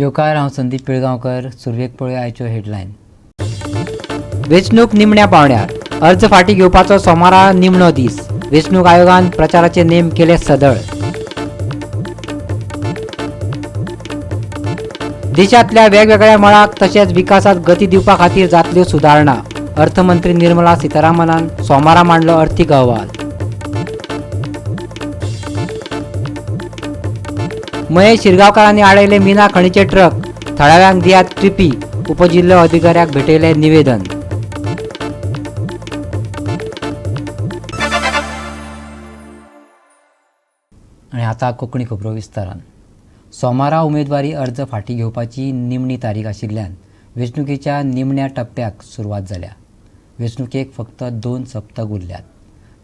योकार हांव संदीप पिळगांवकर. सुरवेक पळोवया आयच्यो हेडलायन. वेंचणूक निमण्या पावंड्यार. अर्ज फाटीं घेवपाचो सोमारा निमणो दीस. वेंचणूक आयोगान प्रचाराचे नेम केले सदळ. देशांतल्या वेगवेगळ्या मळाक तशेंच विकासात गती दिवपा खातीर जातल्यो सुदारणा. अर्थमंत्री निर्मला सीतारामनान सोमारा मांडलो अर्थीक अहवाल. महेश शिरगांवकारांनी आडयले मिना खणीचे ट्रक. थळाव्यांक दियात ट्रिपी. उपजिल्लो अधिकाऱ्याक भेटयले निवेदन. आनी आतां कोंकणी खबरो विस्तारान. सोमारा उमेदवारी अर्ज फाटीं घेवपाची निमणी तारीख आशिल्ल्यान वेंचणुकेच्या निमण्या टप्प्याक सुरवात जाल्या. वेंचणुकेक फक्त 2 सप्तक उरल्यात.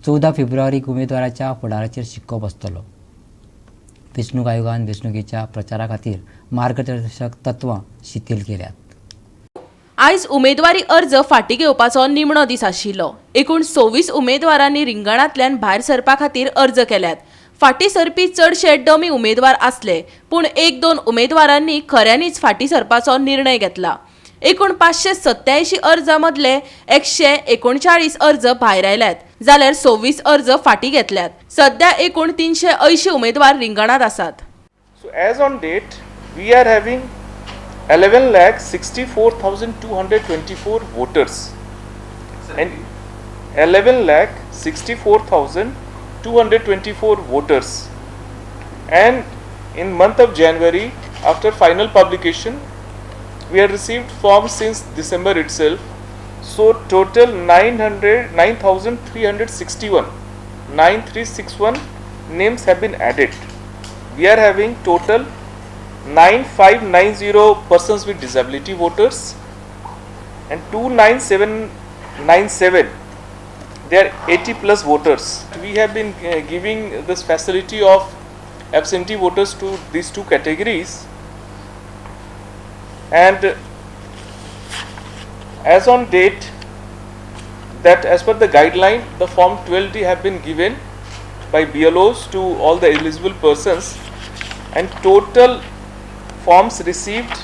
14 फेब्रुवारीक उमेदवाराच्या फुडाराचेर शिक्को बसतलो. वेंचणूक आयोगान वेंचणुकेच्या प्रचारा खातीर मार्गदर्शक तत्वां शिथील केल्यात. आयज उमेदवारी अर्ज फाटीं घेवपाचो निमणो दीस आशिल्लो. एकूण 26 उमेदवारांनी रिंगणांतल्यान भायर सरपा खातीर अर्ज केल्यात. फाटीं सरपी चडशे डमी उमेदवार आसले, पूण 1-2 उमेदवारांनी खऱ्यांनीच फाटीं सरपाचो निर्णय घेतला. एकूण 587 अर्जां मदले 139 अर्ज भायर आयल्यात, जाल्यार 26 अर्ज फाटीं घेतल्यात. सध्या एकूण 380 उमेदवार रिंगणांत आसात. So as on date, we are having 11,64,224 voters and 11,64,224 voters, and in month of January, after final publication, we have received forms since December itself. So total 9361 names have been added. We are having total 9590 persons with disability voters and 29797 they are 80 plus voters. We have been giving this facility of absentee voters to these two categories, and as on date, that as per the guideline, the form 12D have been given by BLOs to all the eligible persons, and total forms received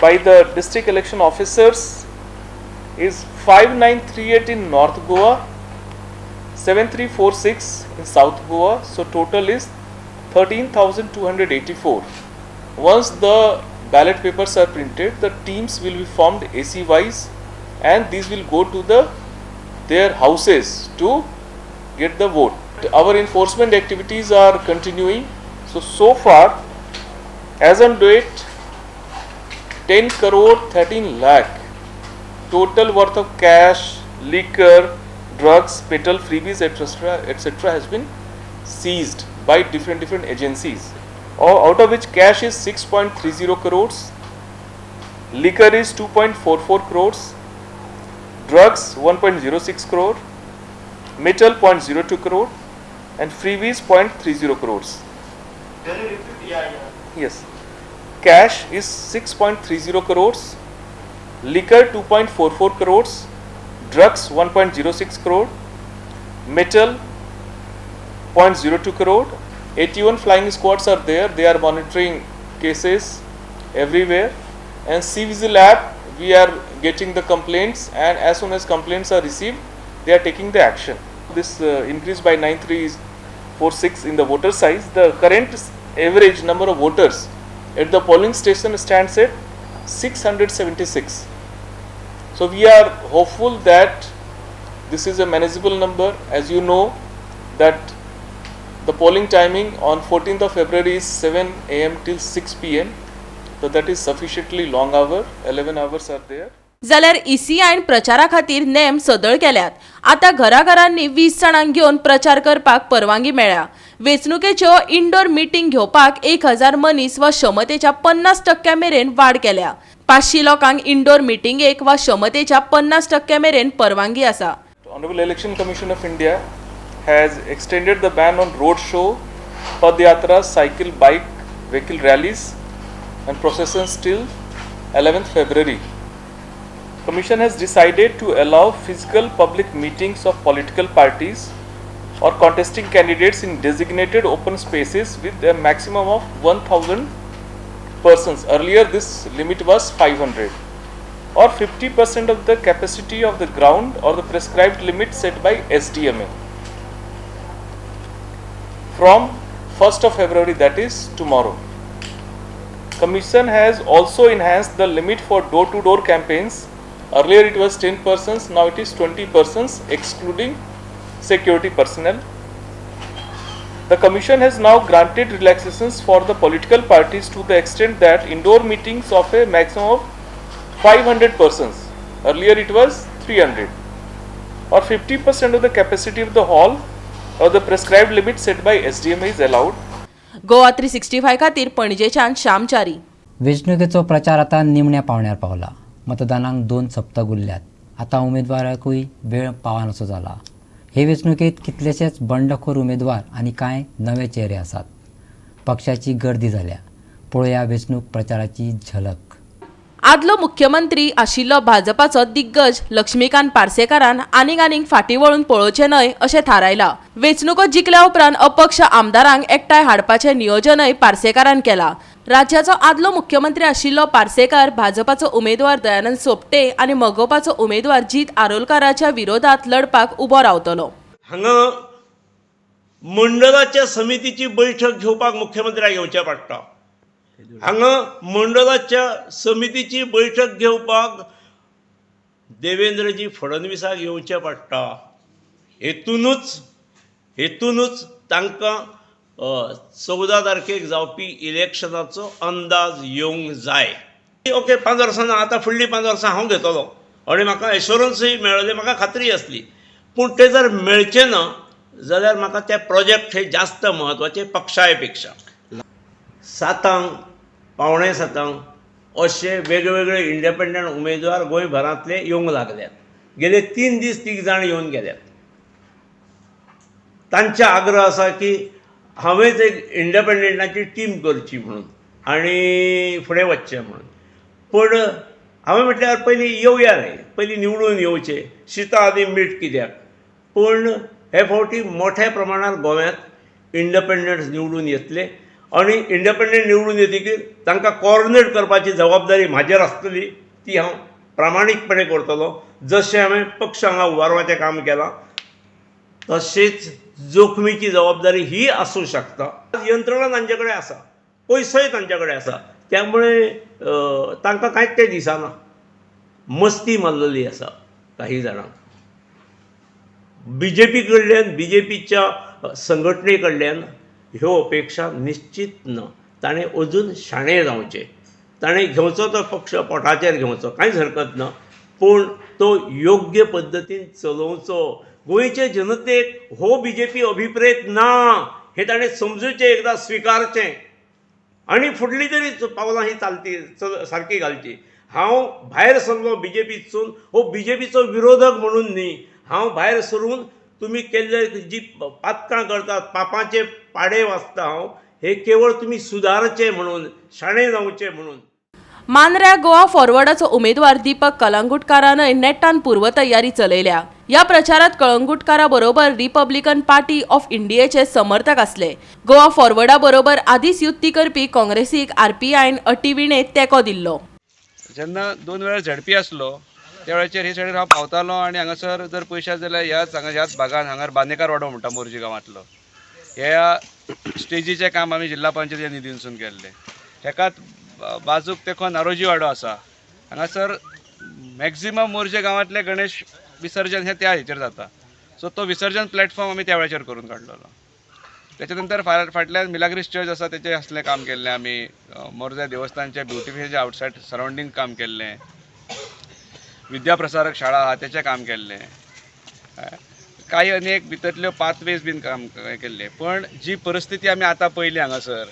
by the district election officers is 5938 in North Goa, 7346 in South Goa. So total is 13,284. Once the ballot papers are printed, the teams will be formed AC wise, and these will go to their houses to get the vote. Our enforcement activities are continuing. So far, as on date, 10 crore 13 lakh total worth of cash, liquor, drugs, petrol, freebies, etc. has been seized by different agencies. Out of which cash is 6.30 crores, liquor is 2.44 crores, drugs 1.06 crore, metal 0.02 crore, and freebies 0.30 crores. Can you repeat? Yeah. Yes, cash is 6.30 crores, liquor 2.44 crores, drugs 1.06 crore, metal 0.02 crore. 81 flying squads are there. They are monitoring cases everywhere, and CVGIL app, we are getting the complaints, and as soon as complaints are received, they are taking the action. This increased by 9346 in the voter size. The current average number of voters at the polling station stands at 676. So we are hopeful that this is a manageable number. As you know that the polling timing on 14th of February is 7 AM till 6 PM. So that is sufficiently long hour. 11 hours are there. जाल्यार ECIन प्रचारा खातीर name सदळ केल्यात. आता घराघरांनी 20 जाणांक घेवन प्रचार करपाक परवानगी मेळ्ळ्या. वेंचणुकेच्यो इंडोर मिटींग घेवपाक 1000 मनीस वा क्षमतेच्या 50% मेरेन वाड केल्या. 500 लोकांक इंडोर मिटींगेक वा क्षमतेच्या 50% मेरेन परवानगी आसा. Honorable Election Commission of India has extended the ban on road show, padyatras, cycle, bike, vehicle rallies and processions till 11th February. Commission has decided to allow physical public meetings of political parties or contesting candidates in designated open spaces with a maximum of 1000 persons. Earlier this limit was 500, or 50% of the capacity of the ground or the prescribed limit set by SDMA. From 1st of February, that is tomorrow, Commission has also enhanced the limit for door-to-door campaigns. Earlier it was 10 persons, now it is 20 persons excluding security personnel. The Commission has now granted relaxations for the political parties to the extent that indoor meetings of a maximum of 500 persons, earlier it was 300, or 50% of the capacity of the hall or the prescribed limit set by SDMA is allowed. Goa 365 खातीर पणजेच्यान श्यामचारी. वेंचणुकेचो प्रचार आता निमण्या पावण्यार पावला. मतदानाक 2 सप्तक उरल्यात. आता उमेदवाराकूय वेळ पावानसो जाला. हे वेंचणुकेत कितलेशेच बंडखोर उमेदवार आनी कांय नवे चेहरे आसात. पक्षाची गर्दी जाल्या. पळोवया वेंचणूक प्रचाराची झलक. आदलो मुख्यमंत्री आशिल्लो भाजपाचो दिग्गज लक्ष्मीकांत पार्सेकारान आनीक फाटीं वळून पळोवचें न्हय अशें थारायलां. वेंचणुको जिखल्या उपरांत अपक्ष आमदारांक एकठांय हाडपाचें नियोजनय पार्सेकारान केलां. राज्याचो आदलो मुख्यमंत्री आशिल्लो पार्सेकार भाजपाचो उमेदवार दयानंद सोपटे आनी मगोपाचो उमेदवार जीत आरोलकाराच्या विरोधात लढपाक उबो रावतलो. हांगा मंडळाच्या समितीची बैठक घेवपाक मुख्यमंत्र्याक येवचें पडटा. हांगा मंडळाच्या समितीची बैठक घेवपाक देवेंद्रजी फडणवीसाक येवचें पडटा. हेतूनच तांकां 14 तारखेक जावपी इलेक्शनाचो अंदाज येवंक जाय. ओके 5 वर्सां ना, आतां फुडलीं 5 वर्सां हांव घेतलो आनी म्हाका एश्युरन्सूय मेळ्ळें, म्हाका खात्री आसली. पूण तें जर मेळचें ना जाल्यार म्हाका ते प्रोजेक्ट हे जास्त म्हत्वाचे पक्षाय पेक्षा. 7 पावणे 7 अशे वेगवेगळे इंडिपेंडंट उमेदवार गोंयभरांतले येवंक लागल्यात. गेले 3 दीस 3 जाण येवन गेल्यात. तांचे आग्रह आसा की हांवेंच एक इंडिपेंडंटाची टीम करची म्हणून आनी फुडें वचचें म्हणून. पूण हांवें म्हटल्यार पयलीं येवया रे, पयलीं निवडून येवचें, शिता आनी मीठ कित्याक. पूण हे फावटी मोठ्या प्रमाणात गोव्यांत इंडिपेंडंट्स निवडून येतले आनी इंडिपेंडंट निवडून येतकीर तांकां कोऑर्डिनेट करपाची जबाबदारी म्हाजेर आसतली. ती हांव प्रामाणीकपणे करतलो. जशें हांवें पक्ष हांगा उबारपाचें काम केलां तशीच जोखमीची जबाबदारी ही आसूं शकता. यंत्रणा तांचे कडेन आसा, पयसोय तांचे कडेन आसा, त्यामुळे तांकां कांयच तें दिसना. मस्ती मारलेली आसा काही जाणांक. BJP कडल्यान, BJPच्या संघटने कडल्यान ह्यो अपेक्षा निश्चित ना. ताणें अजून शाणें जावचें. ताणें घेवचो तो पक्ष पोटाचेर घेवचो, कांयच हरकत ना. पूण तो योग्य पद्दतीन चलोवचो. गोंयचे जनतेक हो BJP अभिप्रेत ना हे ताणें समजुचें, एकदां स्विकारचें आनी फुडलीं तरी पावलां ही सारकी घालची. हांव भायर सरलो BJPसून हो BJPचो विरोधक म्हणून न्ही. हांव भायर सरून तुमी केल्ले जी पातकां करतात, पापाचे पाडे वाचता हांव, हे केवळ तुमी सुदारचे म्हणून, शाणें जावचें म्हणून. मांद्र्या गोवा फॉरवर्डाचो उमेदवार दीपक कलंगुटकारानय नेटान पूर्वतयारी चलयल्या. या प्रचारात कळंगुटकारा बरोबर रिपब्लिकन पार्टी ऑफ इंडियेचे समर्थक असले. गोवा फॉरवर्डा बरोबर आदींच युती करपी काँग्रेसीक RPIन अटीविणेत तेंको दिल्लो. जेन्ना 2 वेळा झडपी आसलो त्या वेळाचेर हे सायडीन हांव पावतालो आनी हांगासर जर पयशे जाल्यार ह्याच भागान हांगा बांदेकार वाडो म्हणटा मोर्जी गांवांतलो. ह्या स्टेजीचें काम आमी जिल्हा पंचायतीच्या निधीनसून केल्लें. हेकाच बाजूक तेको नारोजी वाडो आसा. हांगासर मॅक्झिमम मोर्जे गांवांतले गणेश विसर्जन हे त्या हेचेर जाता. सो तो विसर्जन प्लॅटफॉर्म आमी त्या वेळाचेर करून काडलेलो. त्याच्या नंतर फाटल्यान मिलाग्रीस चर्च आसा तेचें असलें काम केल्लें आमी. मोरजे देवस्थानचे ब्युटिफिकेशनचे आउटसायड सरावंडींग काम केल्लें. विद्याप्रसारक शाळा आहा तेचें काम केल्लें. काही अनेक भितरल्यो पाथवेज बीन काम केल्लें. पण जी परिस्थिती आमी आतां पळयली हांगासर,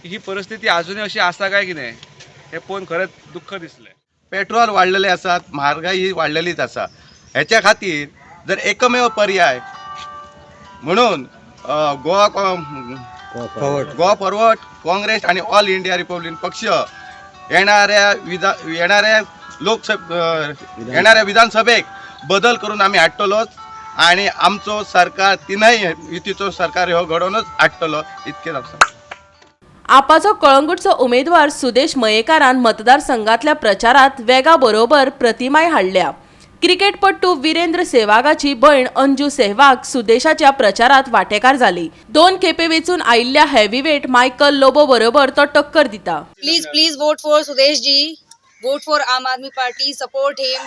ही परिस्थिती अजूनय अशी आसा काय कितें हें पळोवन खरेंच दुख्ख दिसलें. पेट्रोल वाडलेले आसात, म्हारगाई ही वाडलेलीच आसा. हेच्या खातीर जर एकमेव पर्याय म्हणून गोवा फॉरवर्ड काँग्रेस आणि ऑल इंडिया रिपब्लिकन पक्ष येणाऱ्या विधानसभेक बदल करून आम्ही हाडटलोच आणि आमचो सरकार 3 युतीचो सरकार हो घडोवनच हाडटलो. इतकेच आसा. आपाचो कळंगूटचो उमेदवार सुदेश मयेकारान मतदारसंघातल्या प्रचारात वेगा बरोबर प्रतिमाय हाडल्या. क्रिकेटपटू वीरेंद्र सेहवागाची भयण अंजू सेहवाग सुदेशाच्या प्रचारात वांटेकार जाली. 2 खेपे वेचून आयिल्ल्या हेवीवेट मायकल लोबो बरोबर तो टक्कर दिता. Please vote for Sudesh ji. Vote for Aam Aadmi Party. Support him.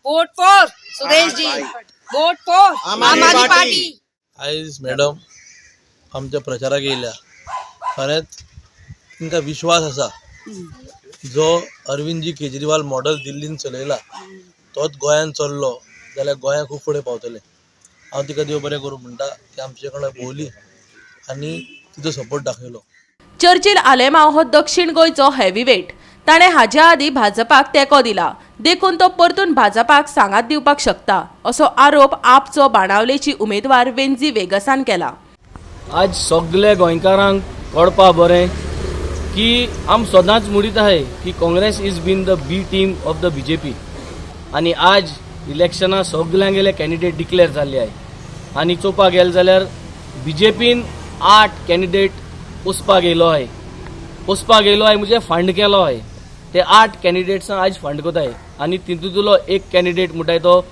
Vote for Sudesh ji. Vote for Aam Aadmi party. आयज मॅडम आमच्या प्रचाराक येयल्या. खरेंच तांकां विश्वास आसा जो अरविंदजी केजरीवाल मॉडेल दिल्लीन चलयला तोच गोंयांत चल्लो जाल्यार गोंया खूब फुडें पावतलें. हांव तिका देव बरें करूं म्हणटा. ती आमचे कडेन भोंवली आनी तिचो सपोर्ट दाखयलो. चर्चिल आलेमांव हो दक्षिण गोंयचो हेवीवेट. ताणें हाच्या आदीं भाजपाक तेंको दिला. देखून तो परतून भाजपाक सांगात दिवपाक शकता असो आरोप आपचो बाणावलेची उमेदवार वेंजी वेगसान केला. आज सगळे गोंयकारांक कळपा बरें की आम सदांच म्हणीत आहाय की Congress is been the B team of the BJP आनी आज इलेक्शनां सगळ्यांगेले कॅन्डिडेट डिक्लेअर जाल्ले आहाय. आनी चोवपाक गेले जाल्यार बीजेपीन 8 कॅन्डिडेट पोसपाक येयलो आहाय. म्हणजे फंड केलो आहाय. ते 8 कॅन्डिडेट्सां आज फंड कोताय आनी तितूंतलो एक कॅन्डिडेट म्हणटाय तो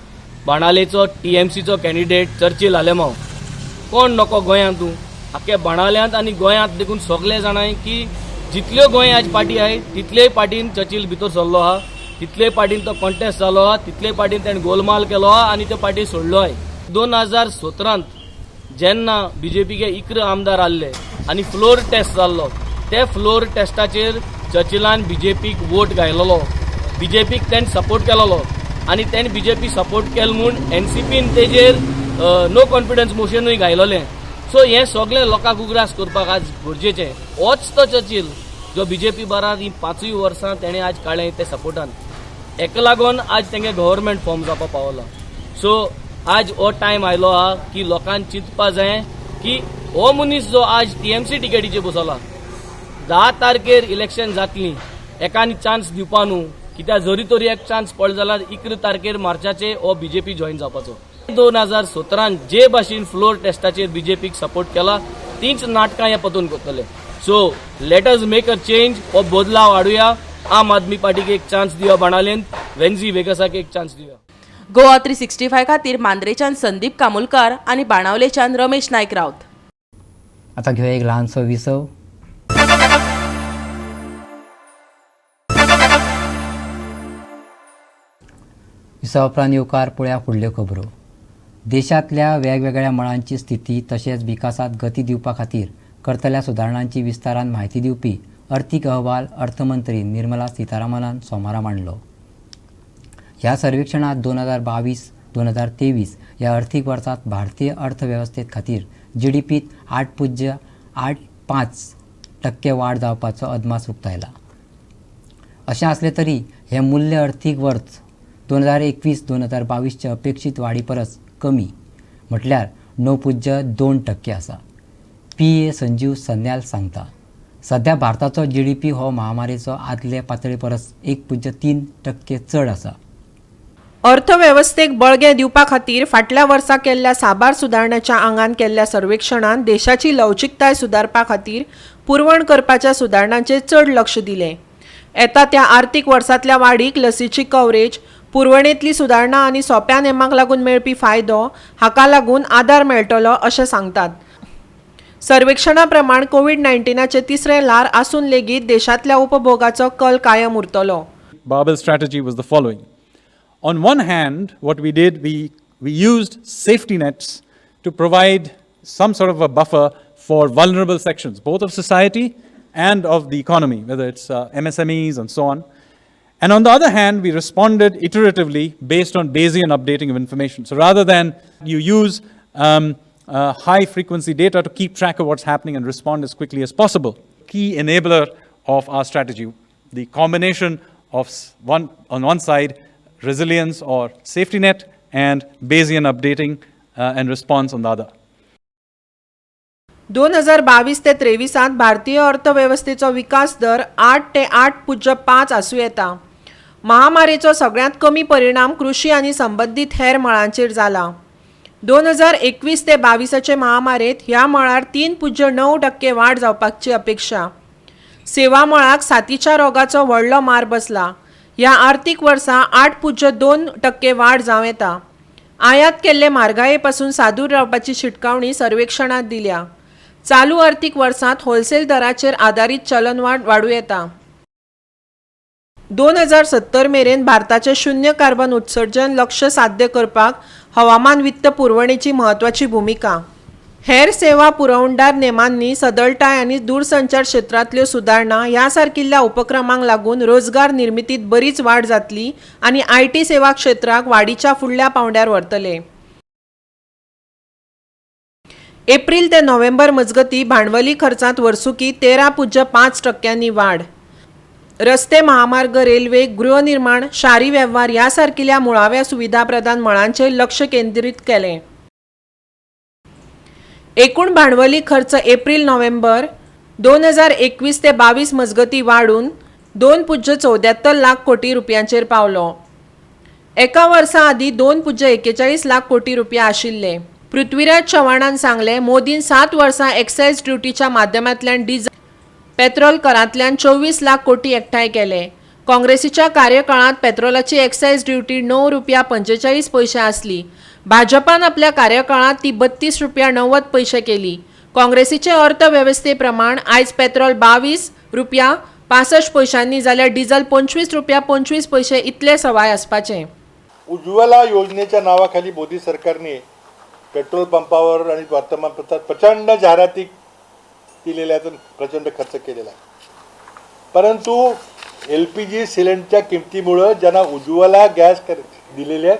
बाणालेचो TMCचो कॅन्डिडेट चर्चिल आलेमांव. कोण नको गोंयांत तूं आख्या बाणाल्यांत आनी गोंयांत देखून सगळे जाणाय की जितल्यो गोंय आज पार्टी आहाय तितलेय पार्टीन चर्चिल भितर सरलो आहा. तितले पार्टीन तो कॉन्टेस्ट जालो आहा. तितले पार्टीन ताणें गोलमाल केलो आहा आनी त्यो पार्टी सोडलो आहाय. 2017 जेन्ना बीजेपीचे 11 आमदार आसले आनी फ्लोर टेस्ट जाल्लो ते फ्लोर टेस्टाचेर चर्चिलान बीजेपीक वोट घायलोलो. बीजेपीक ताणें सपोर्ट केलोलो आनी ताणें बीजेपी सपोर्ट केलो म्हूण NCPन तेजेर नो कॉन्फिडन्स मोशनूय घायलोलें. सो हें सगळें लोकांक उगडास करपाक आज गरजेचें. होच तो चर्चिल जो बीजेपी बारात ही 5 वर्सां तेणें आज काडलें ते सपोर्टान. हेका लागून आज तेंगे गव्हर्मेंट फॉर्म जावपाक पावला. सो आज हो टायम आयलो आहा की लोकांक चिंतपा जाय की हो मनीस जो आज TMC टिकेटीचेर बसला 10 तारखेर इलेक्शन जातली एकानी चान्स दिवपा न्हू. कित्याक जरी तरी एक चान्स पडलो जाल्यार 11 तारखेर मार्चाचेर हो बीजेपी जॉईन जावपाचो. 2017 जे भाशेन फ्लोर टेस्टाचेर बीजेपीक सपोर्ट केला तीच नाटकां हे पतून करतले. So let us make a change. हो बदलाव हाडुया. आम आदमी पार्टीक एक चान्स दिवया. बाणालेन वेंजी वेगसाक एक चान्स दिवया. गोवा 365 खातीर मांद्रेच्यान संदीप कामुलकार आनी बाणावलेच्यान रमेश नायक रावत. आता घेऊया एक ल्हानसो विसव. विसव उपरांत येवकार पळया फुडल्यो खबरो. देशांतल्या वेगवेगळ्या मळांची स्थिती तशेंच विकासात गती दिवपा खातीर करतल्या सुदारणांची विस्तारान म्हायती दिवपी अर्थीक अहवाल अर्थमंत्री निर्मला सीतारामनान सोमारा मांडलो. ह्या सर्वेक्षणात 2022-2023 ह्या अर्थीक वर्सात भारतीय अर्थवेवस्थे खातीर GDPत 8.85% वाड जावपाचो अदमास उक्तायला. अशें आसलें तरी हें मूल्य अर्थीक वर्स 2021-2022 अपेक्षीत वाडी परस कमी म्हटल्यार 9.2% आसा. PA संजीव सन्याल सांगता. सध्या भारताचो GDP हो महामारीचो आदले पातळी परस 1.3% चड आसा. अर्थवेवस्थेक बळगें दिवपा खातीर फाटल्या वर्सा केल्ल्या साबार सुदारणांच्या आंगान केल्ल्या सर्वेक्षणांत देशाची लवचिकताय सुदारपा खातीर पुरवण करपाच्या सुदारणांचेर चड लक्ष दिलें. येता त्या आर्थीक वर्सांतल्या वाडीक लसीची कव्हरेज, पुरवणेंतली सुदारणा आनी सोंप्या नेमांक लागून मेळपी फायदो हाका लागून आदार मेळटलो अशें सांगतात. सर्वेक्षणा प्रमाण कोविड-19चे 3रे ल्हार आसून लेगीत देशांतल्या उपभोगाचो कल कायम उरतलो. Barbell's strategy was the following. On one hand, what we did, we used safety nets to provide some sort of a buffer for vulnerable sections, both of society and of the economy, whether it's MSMEs and so on. And on the other hand, we responded iteratively based on Bayesian updating of information. So rather than you use high-frequency data to keep track of what's happening and respond as quickly as possible, key enabler of our strategy, the combination of on one side, resilience or safety net and Bayesian updating and response on the other. 2022 ते 23 भारतीय अर्थवेवस्थेचो विकास दर 8 ते 8.5 आसूं येता. महामारीचो सगळ्यांत कमी परिणाम कृषी आनी संबंधीत हेर मळांचेर जाला. 2021 ते 22चे महामारेंत ह्या मळार 3.9% वाड जावपाची अपेक्षा. सेवा मळाक साथीच्या रोगाचो व्हडलो मार बसला. ह्या आर्थीक वर्सा 8.2% वाड जावं येता. आयात केल्ले म्हारगाये पासून सादूर रावपाची शिटकावणी सर्वेक्षणात दिल्या. चालू आर्थीक वर्सांत होलसेल दराचेर आदारीत चलनवाड वाडूं येता. 2070 मेरेन भारताचे शून्य कार्बन उत्सर्जन लक्ष्य साध्य करपाक हवामान वित्त पुरवणेची म्हत्वाची भूमिका. हेर सेवा पुरवणदार नेमांनी सदळटाय आनी दूरसंचार क्षेत्रांतल्यो सुदारणा ह्या सारकिल्ल्या उपक्रमांक लागून रोजगार निर्मितीत बरीच वाड जातली आनी IT सेवा क्षेत्राक वाडीच्या फुडल्या पांवड्यार व्हरतले. एप्रिल ते नोव्हेंबर मजगतीं भांडवली खर्चांत वर्सुकी 13.5% वाड. रस्ते, महामार्ग, रेल्वे, गृहनिर्माण, शारी वेव्हार ह्या सारकिल्ल्या मुळाव्या सुविधा प्रदान मळांचेर लक्ष केंद्रीत केलें. एकूण भांडवली खर्च एप्रिल नोव्हेंबर 2021 ते 22 मजगतीं वाडून 2.74 लाख कोटी रुपयांचेर पावलो. एका वर्सा आदीं 2.41 लाख कोटी रुपया आशिल्ले. पृथ्वीराज चव्हाणान सांगलें, मोदीन 7 वर्सां एक्सायज ड्युटीच्या माध्यमांतल्यान डिझेल पेट्रोल करांतल्यान 24 लाख कोटी एकठांय केले. काँग्रेसीच्या कार्यकाळांत पेट्रोलाची एक्सायज ड्युटी 9 रुपया 45 पैसे आसली. भाजपान आपल्या कार्यकाळात ती 32 रुपया 90 पैसे केली. काँग्रेसीचे अर्थवेवस्थे प्रमाण आयज पेट्रोल 22 रुपया 65 पैशांनी जाल्यार डिझेल 25 रुपया 25 पैसे इतले सवाय आसपाचे. उज्ज्वला योजनेच्या नावाखाली मोदी सरकारने पेट्रोल पंपावर आणि वर्तमानपत्रात प्रचंड जाहिराती दिलेल्या आहेत, प्रचंड खर्च केलेला आहे. परंतु LPG सिलेंडरच्या किमतीमुळे ज्यांना उज्ज्वला गॅस दिलेले आहेत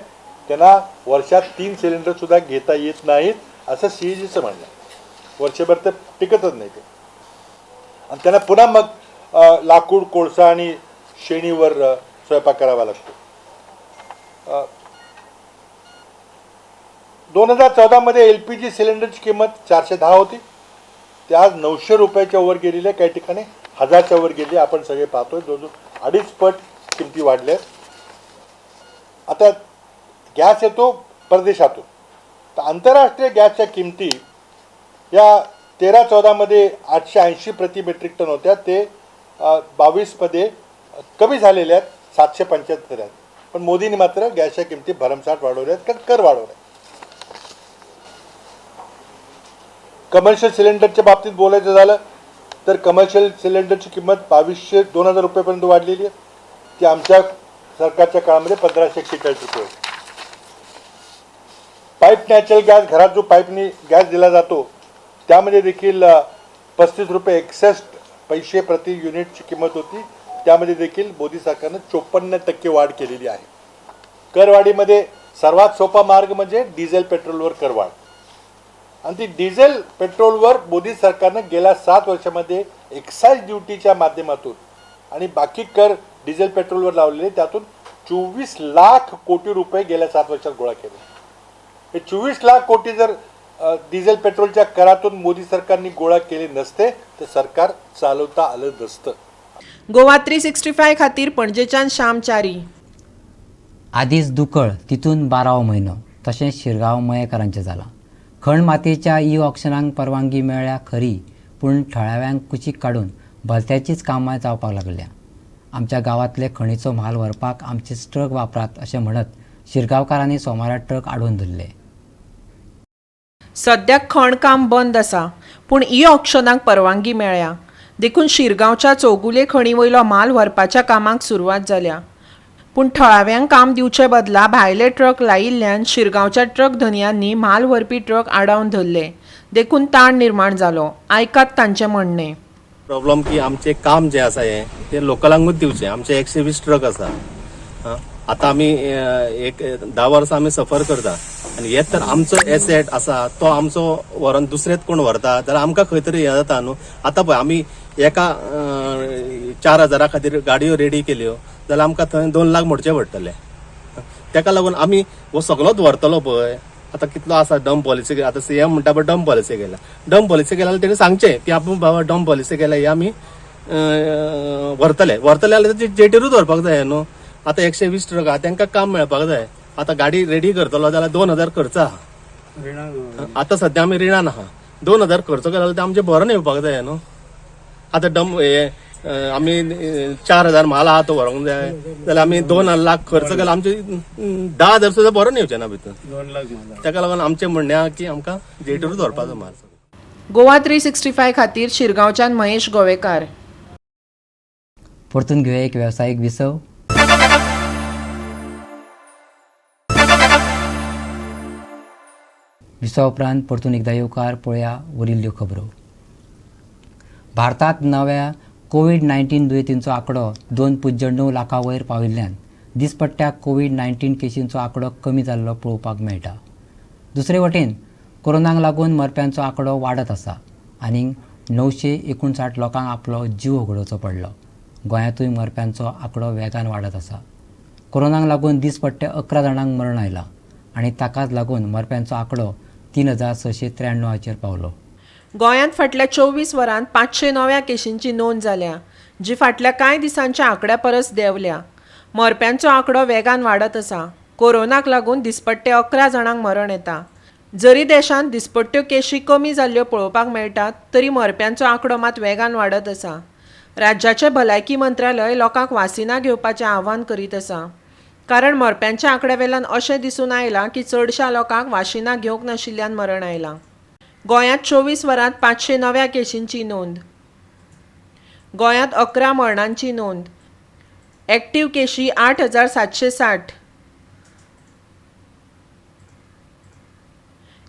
त्यांना वर्षात 3 सिलेंडरसुद्धा घेता येत नाहीत असं CAGचं म्हणणं आहे. वर्षभर तर टिकतच नाही ते आणि त्यांना पुन्हा मग लाकूड, कोळसा आणि शेणीवर स्वयंपाक करावा लागतो. 2014 LPG सिलेंडरची किंमत 410 होती. ती आज 900 रुपयाच्या वर गेलेली आहे, काही ठिकाणी 1000च्या वर गेली. आपण सगळे पाहतोय जवळजवळ 2.5 पट किमती वाढल्या. आता गॅस येतो परदेशातून, तर आंतरराष्ट्रीय गॅसच्या किमती या 13-14 880 प्रति मेट्रिक टन होत्या, ते 22 कमी झालेल्या आहेत, 775 आहेत. पण मोदींनी मात्र गॅसच्या किमती भरमसाठ वाढवल्या आहेत, कर वाढवल्या. कमर्शियल सिलेंडरच्या बाबतीत बोलायचं झालं तर कमर्शियल सिलेंडरची किंमत 2000 रुपयेपर्यंत वाढलेली आहे. ती आमच्या सरकारच्या काळामध्ये 1541 रुपये. पाईप नॅचरल गॅस, घरात जो पाईपनी गॅस दिला जातो त्यामध्ये देखील 35 रुपये 61 पैसे प्रति युनिटची किंमत होती. त्यामध्ये देखील मोदी सरकारनं 54% वाढ केलेली आहे. करवाढीमध्ये सर्वात सोपा मार्ग म्हणजे डिझेल पेट्रोलवर करवाढ. आणि ती डिझेल पेट्रोलवर मोदी सरकारनं गेल्या 7 वर्षामध्ये एक्साईज ड्युटीच्या माध्यमातून आणि बाकी कर डिझेल पेट्रोलवर लावलेले, त्यातून 24 लाख कोटी रुपये गेल्या 7 वर्षात गोळा केले. हे 24 लाख कोटी जर डिझेल पेट्रोलच्या करातून मोदी सरकारने गोळा केले नसते तर सरकार चालवता आलं नसतं. गोवा 365 खातीर पणजेच्यान श्याम च्यारी. आधीच दुकळ तितून 12वो म्हयनो तशेंच शिरगांव मयेकारांचें जाला. खण मातयेच्या ऑक्शनाक परवानगी मेळ्ळ्या खरी, पूण थळाव्यांक कुचीक काडून भलत्याचीच कामां जावपाक लागल्या. आमच्या गांवांतले खणीचो म्हाल व्हरपाक आमचेच ट्रक वापरात अशें म्हणत शिरगांवकारांनी सोमारा ट्रक आडोवन धरले. सद्याक खण काम बंद आसा, पूण ऑक्शनाक परवानगी मेळ्ळ्या. देखून शिरगांवच्या चौगुले खणी वयलो माल व्हरपाच्या कामाक सुरवात जाल्या. पूण थळाव्यांक काम दिवचे बदला भायले ट्रक लायिल्ल्यान शिरगांवच्या ट्रक धन्यांनी माल व्हरपी ट्रक आडावन धरले. देखून ताण निर्माण जालो. आयकात तांचें म्हणणें. प्रॉब्लेम की आमचे काम जे आसा ते लोकलांकूच दिवचे. आमचे 120 ट्रक आसा. आतां आमी एक 10 वर्सां आमी सफर करता आनी हे तर आमचो एसेट आसा तो आमचो व्हरून दुसरेच कोण व्हरता जाल्यार आमकां खंय तरी हे जाता न्हू. आतां पळय आमी एका 4000 खातीर गाडयो रेडी केल्यो जाल्यार आमकां थंय 2 लाख मोडचे पडटले. तेका लागून आमी हो सगळोच व्हरतलो पळय. आतां कितलो आसा डंप पॉलिसी. आतां CM म्हणटा पळय डंप पॉलिसी केला. डंप पॉलिसी केल्या जाल्यार तेणी सांगचें की आपूण बाबा डंप पॉलिसी केल्या ही आमी व्हरतले जाल्यार जेटीरूच व्हरपाक जाय न्हू. आतां 120 ट्रक आहा तांकां काम मेळपाक जाय. आतां गाडी रेडी करतलो जाल्यार 2000 खर्च आहा. आतां सध्या आमी रिणान आहा. 2000 खर्च केलो जाल्यार आमचें बरोन येवपाक जाय न्हू. आतां आमी 4,000 माल आहा तो व्हरोंक जाय जाल्यार आमी 2 लाख खर्च केला, आमचे 10,000 सुद्दां बरो येवचे ना भितर. ताका लागून आमचें म्हणणें आहा की आमकां जेटूच व्हरपाचो माल. गोवा 365 खातीर शिरगांवच्यान महेश गोवेकार. परतून घेऊया एक व्यावसायिक विसव. विसव उपरांत परतून एकदा येवकार पळया वरिल्ल्यो खबरो. भारतात नव्या कोविड-19 दुयेंतींचो आंकडो 2.9 लाखां वयर पाविल्ल्यान दिसपट्ट्या कोविड-19 केसींचो आंकडो कमी जाल्लो पळोवपाक मेळटा. दुसरे वटेन कोरोनाक लागून मरप्यांचो आंकडो वाडत आसा आनी 959 लोकांक आपलो जीव होगडोवचो पडलो. गोंयांतूय मरप्यांचो आंकडो वेगान वाडत आसा. कोरोनाक लागून दिसपट्टे 11 जाणांक मरण आयलां आनी ताकाच लागून मरप्यांचो आंकडो 3,693 पावलो. गोंयांत फाटल्या 24 वरांत 500 नव्या केशींची नोंद जाल्या, जी फाटल्या कांय दिसांच्या आंकड्या परस देंवल्या. मरप्यांचो आंकडो वेगान वाडत आसा. कोरोनाक लागून दिसपट्टे 11 जाणांक मरण येता. जरी देशांत दिसपट्ट्यो केशी कमी जाल्ल्यो पळोवपाक मेळटात, तरी मरप्यांचो आंकडो मात वेगान वाडत आसा. राज्याचें भलायकी मंत्रालय लोकांक वासिनां घेवपाचें आवाहन करीत आसा. कारण मरप्यांच्या आंकड्यावेल्यान अशें दिसून आयलां की चडशा लोकांक वाशिनां घेवंक नाशिल्ल्यान मरण आयलां. गोंयांत 24 वरांत 500 नव्या केशींची नोंद. गोंयांत 11 मरणांची नोंद. एक्टीव केशी 8,760.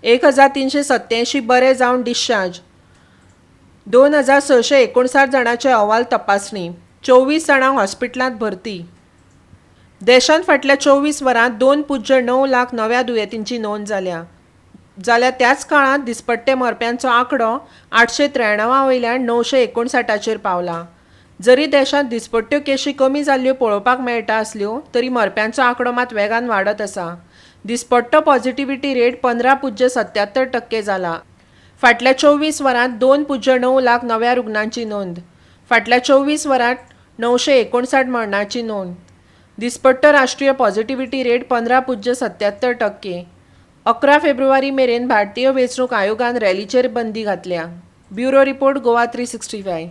1,387 बरे जावन डिस्चार्ज. 2,659 जाणांचे अहवाल तपासणी. 24 जाणांक हॉस्पिटलांत भरती. देशांत फाटल्या 24 वरांत 2.9 लाख नव्या दुयेंतींची नोंद जाल्या. जाल्यार त्याच काळांत दिसपट्टे मरप्यांचो आंकडो 893 वयल्यान 959 पावला. जरी देशांत दिसपट्ट्यो केशी कमी जाल्ल्यो पळोवपाक मेळटा आसल्यो, तरी मरप्यांचो आंकडो मात वेगान वाडत आसा. दिसपट्टो पॉझिटिव्हिटी रेट 15.77% जाला. फाटल्या 24 वरांत 2.9 लाख नव्या रुग्णांची नोंद. फाटल्या 24 वरांत 959 मरणांची नोंद. दिसपट्टो राष्ट्रीय पॉझिटिव्हिटी रेट 15.77%. 11 फेब्रुवारी मेरेन भारतीय वेंचणूक आयोगान रॅलीचेर बंदी घातल्या. Bureau report Goa 365.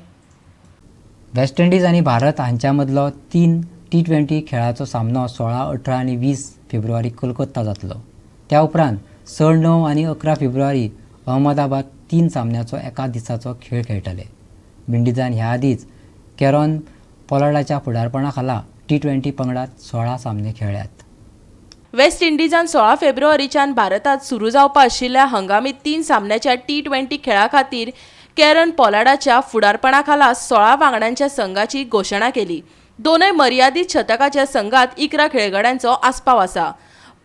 West Indies आनी भारत हांच्या मदलो 3 T20 खेळाचो सामनो 16, 18 आनी 20 फेब्रुवारी कोलकाता जातलो. त्या उपरांत 6, 9 आनी 11 फेब्रुवारी अहमदाबाद 3 सामन्याचो एका दिसाचो खेळ खेळटले. विंडीजान ह्या आदींच कॅरॉन पोलार्डाच्या फुडारपणा खाला T20 पंगडात 16 सामने खेळ्ळ्यात. वेस्ट इंडिजान 16 फेब्रुवारीच्यान भारतात सुरू जावपा आशिल्ल्या हंगामी 3 सामन्याच्या T20 खेळा खातीर कॅरन पोलार्डाच्या फुडारपणा खाला 16 वांगड्यांच्या संघाची घोशणा केली. दोनय मर्यादीत शतकाच्या संघात 11 खेळगड्यांचो आस्पाव आसा.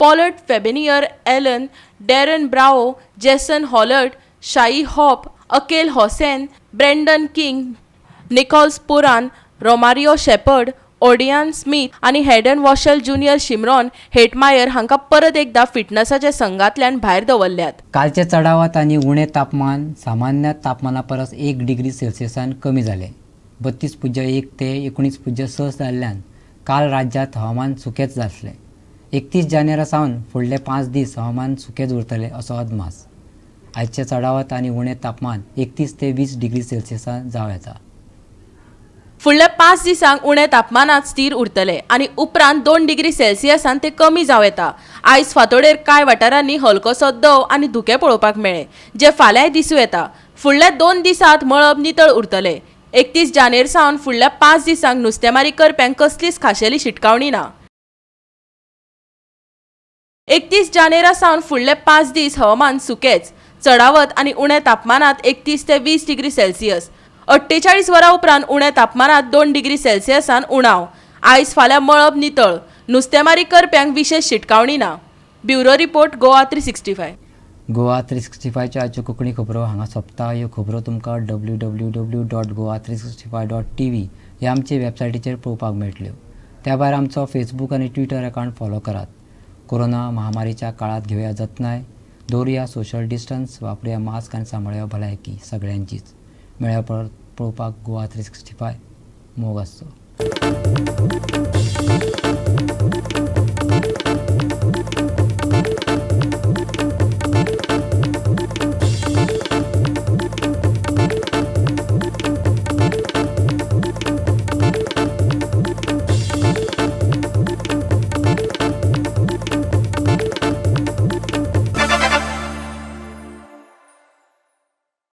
पॉलर्ड, फेबेनियर, एलन, डॅरन ब्रावो, जेसन हॉलर्ट, शाई हॉप, अकेल हॉसेन, ब्रेंडन किंग, निकोल्स पुरान, रोमारियो शेपर्ड, ओडियान स्मिथ आनी हेडन वॉशल ज्युनियर शिमरॉन हेटमायर हांकां परत एकदा फिटनेसाच्या संघांतल्यान भायर दवरल्यात. कालचे चडावात आनी उणें तापमान सामान्य तापमाना परस 1 डिग्री सेल्सियसान कमी जालें. 32.1 ते 19.6 जाल्ल्यान काल राज्यांत हवामान सुकेंच आसलें. 31 जानेवारी सावन फुडले 5 दीस हवामान सुकेंच उरतलें असो अदमास. आयचे चडावात आनी उणें तापमान 31 ते 20 डिग्री सेल्सियसान जावं येता. फुडल्या 5 दिसांक उणें तापमानात स्थिर उरतले आनी उपरांत 2 डिग्री सेल्सियसान ते कमी जावं येता. आयज फांतोडेर कांय वाठारांनी हलकोसो दव आनी धुकें पळोवपाक मेळ्ळे, जे फाल्यांय दिसूं येता. फुडल्या 2 दिसांत मळब नितळ उरतले. 31 जानेर सावन फुडल्या 5 दिसांक नुस्तेमारी करप्यांक कसलीच खाशेली शिटकावणी ना. 31 जानेरा सावन फुडले 5 दीस हवामान सुकेंच. चडावत आनी उणें तापमानात 31 ते 20 डिग्री सेल्सियस. 48 वरां उपरांत उणें तापमानात 2 डिग्री सेल्सियसान उणाव. आयज फाल्यां मळब नितळ. नुस्तेमारी करप्यांक विशेष शिटकावणी ना. Bureau report Goa 365. गोवा 365च्या आजच्यो कोंकणी खबरो हांगा सोंपता. ह्यो खबरो तुमकां www.goa365.tv ह्या आमचे वेबसायटीचेर पळोवपाक मेळटल्यो. त्या भायर आमचो फेसबूक आनी ट्विटर अकावंट फॉलो करात. कोरोना महामारीच्या काळात घेवया जतनाय. दवरया सोशल डिस्टन्स. वापरूया मास्क आनी सांबाळया भलायकी सगळ्यांचीच. मेळ्या परत पळोवपाक गोवा 365 मोग आसचो.